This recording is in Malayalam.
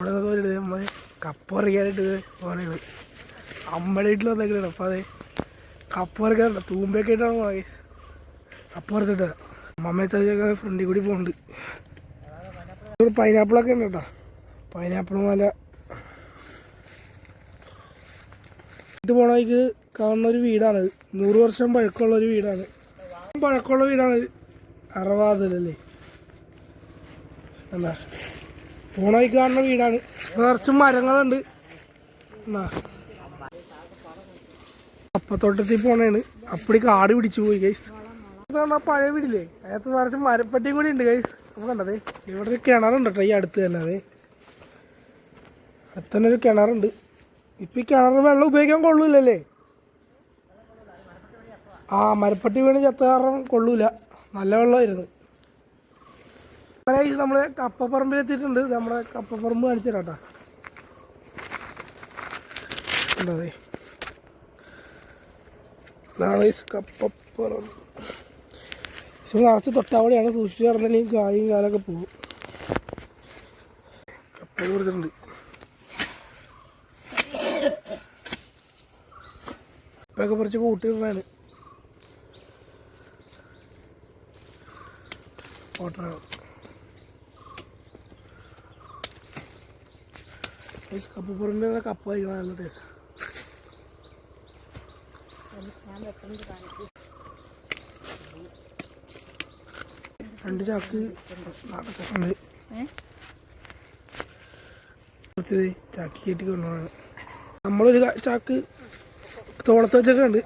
നമ്മൾ കപ്പ പറിക്കാനായിട്ട് പോകണത് അമ്മയുടെ വീട്ടിൽ വന്നേക്കണേ. അപ്പം അതെ കപ്പ പറിക്കാറുണ്ട്, തൂമ്പയൊക്കെ ആയിട്ടാണ് പോയത്. കപ്പ പറിച്ചിട്ട് വരാം. അമ്മമ്മയെ ചതിച്ചൊക്കെ ഫ്രണ്ടിൽ കൂടി പോകുന്നുണ്ട്. പൈനാപ്പിളൊക്കെ ഉണ്ട് കേട്ടോ, പൈനാപ്പിൾ മല. പോണ വഴിക്ക് കാണുന്ന ഒരു വീടാണ്, 100 വർഷം പഴക്കമുള്ളൊരു വീടാണ്. പഴക്കമുള്ള വീടാണ് അറവാതിലല്ലേ എന്താ പോണ വഴിക്ക് കാണുന്ന വീടാണ്. നിറച്ചും മരങ്ങളുണ്ട്. എന്നാ അപ്പത്തോട്ടത്തിൽ പോണേണ്. അപ്പടി കാട് പിടിച്ചു പോയി ഗൈസ്. പറഞ്ഞാൽ പഴയ വീടില്ലേ, അതിനകത്ത് നിറച്ച് മരപ്പട്ടിയും കൂടി ഉണ്ട് ഗൈസ്. നമുക്ക് കണ്ടതേ ഇവിടെ ഒരു കിണറുണ്ട് കേട്ടോ, ഈ അടുത്ത് തന്നെ. അതെ അടുത്ത് തന്നെ ഒരു കിണറുണ്ട്. ഇപ്പം ഈ കിണർ വെള്ളം ഉപയോഗിക്കാൻ കൊള്ളൂലല്ലേ. ആ മരപ്പട്ടി വീണ് ചത്ത കാരണം കൊള്ളൂല, നല്ല വെള്ളമായിരുന്നു. അങ്ങനെ നമ്മൾ കപ്പപ്പറമ്പിലെത്തിയിട്ടുണ്ട്. നമ്മുടെ കപ്പപ്പറമ്പ് കാണിച്ചു തരാം കേട്ടോ. അതെ കപ്പപ്പറമ്പ് നിറച്ച് തൊട്ടാവടിയാണ്. സൂക്ഷിച്ച് നടന്നില്ലെങ്കിൽ കായും കാലൊക്കെ പോകും. കപ്പ കൊടുത്തിട്ടുണ്ട്. കപ്പയൊക്കെ കുറച്ച് കൂട്ടിയിടുന്നതാണ്. കപ്പപ്പുറമ്പ് കപ്പ കഴിക്കണം, നല്ല ടേസ്റ്റ്. രണ്ട് ചാക്ക് നാട്ടച്ചക്കുണ്ട്. ചാക്കി കയറ്റി കൊണ്ടുപോകണം. നമ്മളൊരു ചാക്ക് തോളത്ത് വെച്ചിട്ടുണ്ട്.